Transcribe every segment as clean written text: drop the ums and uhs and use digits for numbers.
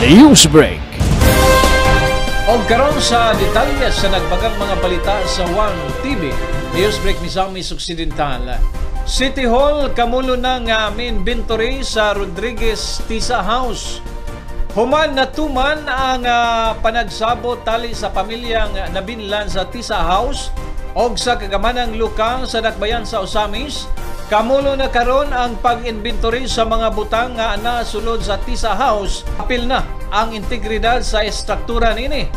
Newsbreak. O karon sa detalye sa nagbagang mga balita sa One TV, Newsbreak Misamis Occidental. City Hall kamulo na nga inventory sa Rodriguez Tisa House. Human natuman ang panagsabot tali sa pamilyang nabinlan sa Tisa House o sa kagamanang lokal sa Dakbayan sa Osamis. Kamulo na karon ang pag-inventory sa mga butang nga nasulod sa Tisa House. Apil na ang integridad sa estruktura nini.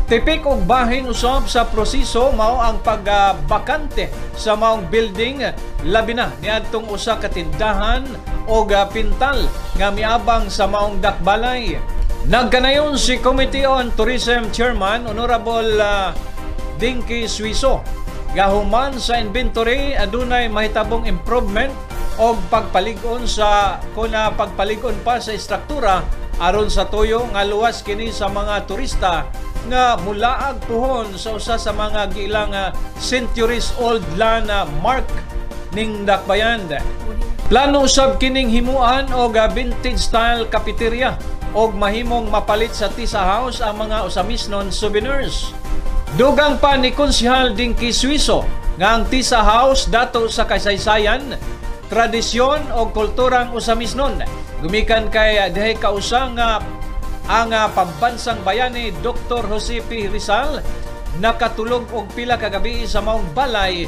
Tipik og bahin usab sa proseso mao ang pagbakante sa maong building, labi na niadtong usa ka tindahan og pintal nga miabang sa maong dakbalay. Nagkanayon si Committee on Tourism Chairman Honorable Dinky Suiso. Gahuman sa inventory adunay mahitabong improvement o pagpaligon sa pagpaligon pa sa estruktura aron sa tuyo nga luwas kini sa mga turista nga mulaag puhon sa usa sa mga giilang centuries old land mark ning Dakbayan. Plano usab kining himuan og vintage style cafeteria og mahimong mapalit sa Tisa House ang mga usamisnon souvenirs. Dugang pa ni Konsehal Dinky Suiso nga ang Tisa House dato sa kasaysayan, tradisyon o kulturang usamisnon. Gumikan kay dihay kausa nga ang pambansang bayani Dr. Jose P. Rizal nakatulog og pila ka gabi sa maong balay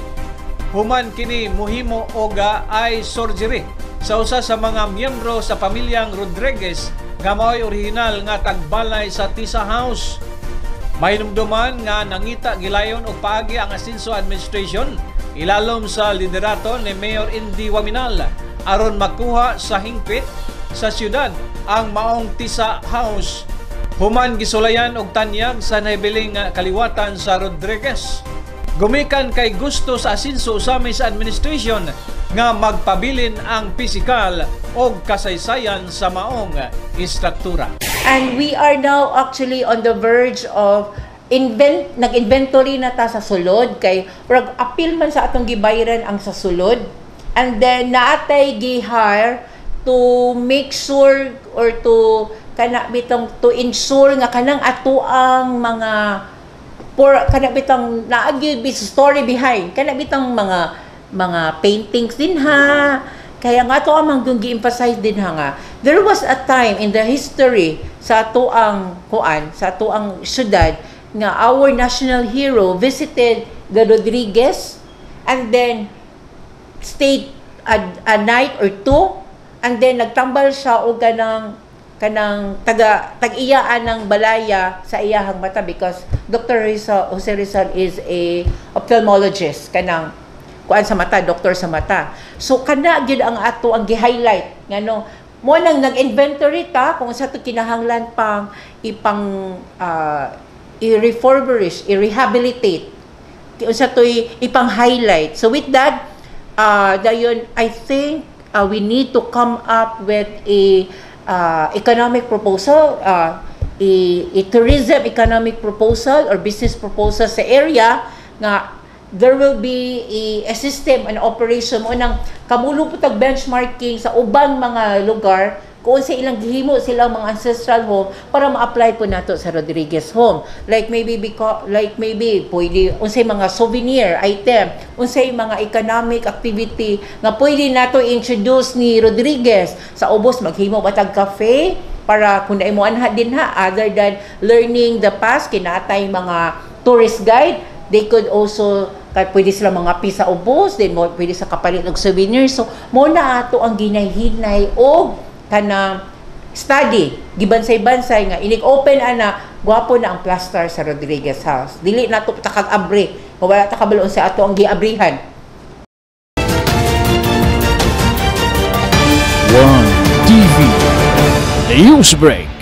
human kini muhimo og eye surgery sa usa sa mga miyembro sa pamilyang Rodriguez nga mao'y orihinal nga tagbalay sa Tisa House. Mahinumduman nga nangita gilayon og paagi ang Asenso Administration ilalom sa liderato ni Mayor Indy Waminal aron makuha sa hingpit sa syudad ang maong Tisa House. Human gisulayan og tanyag sa nahibiling kaliwatan sa Rodriguez. Gumikan kay gusto sa Asenso Osamis Administration nga magpabilin ang pisikal og kasaysayan sa maong istruktura. And we are now actually on the verge of nag-inventory na ta sa sulod kay prag apil man sa atong gibayaran ang sa sulod, and then naatay gi-hire to make sure or to ensure nga kanang ato ang mga bitang naagi story behind bitang mga paintings din ha. Kaya nga ito ang gi-emphasize din nga. There was a time in the history sa ato ang syudad nga our national hero visited the Rodriguez and then stayed a night or two, and then nagtambal siya og kanang tag-iyaan ng balaya sa iyahang mata because Dr. Jose Rizal is a ophthalmologist, kanang kuan sa mata, doktor sa mata. So kana gyud ang ato ang gi-highlight ngano mo nang nag-inventory ta kung sa to kinahanglan pang i-refurbish, i-rehabilitate, unsa to ipang-highlight. So with that, dayon I think we need to come up with a economic proposal, a tourism economic proposal or business proposal sa area nga there will be a system and operation mo nang kamulo po tag benchmarking sa ubang mga lugar kung sa ilang gihimo silang mga ancestral home para ma-apply po nato sa Rodriguez home. Like maybe pwede unsay mga souvenir item, unsay mga economic activity nga pwede nato introduce ni Rodriguez sa ubos maghimo batag cafe para kung naimo anha din ha, other than learning the past kinatay mga tourist guide, they could also pwede sila mga pisa ubos, then pwede sa kapalit og souvenirs. So mo na ato ang ginay-hinay o kana study gibansay-bansay nga inig-open ana gwapo na ang plaster sa Rodriguez House. Dili nato takag-abri, wala ta kabalo sa ato ang giabrihan. One TV Newsbreak.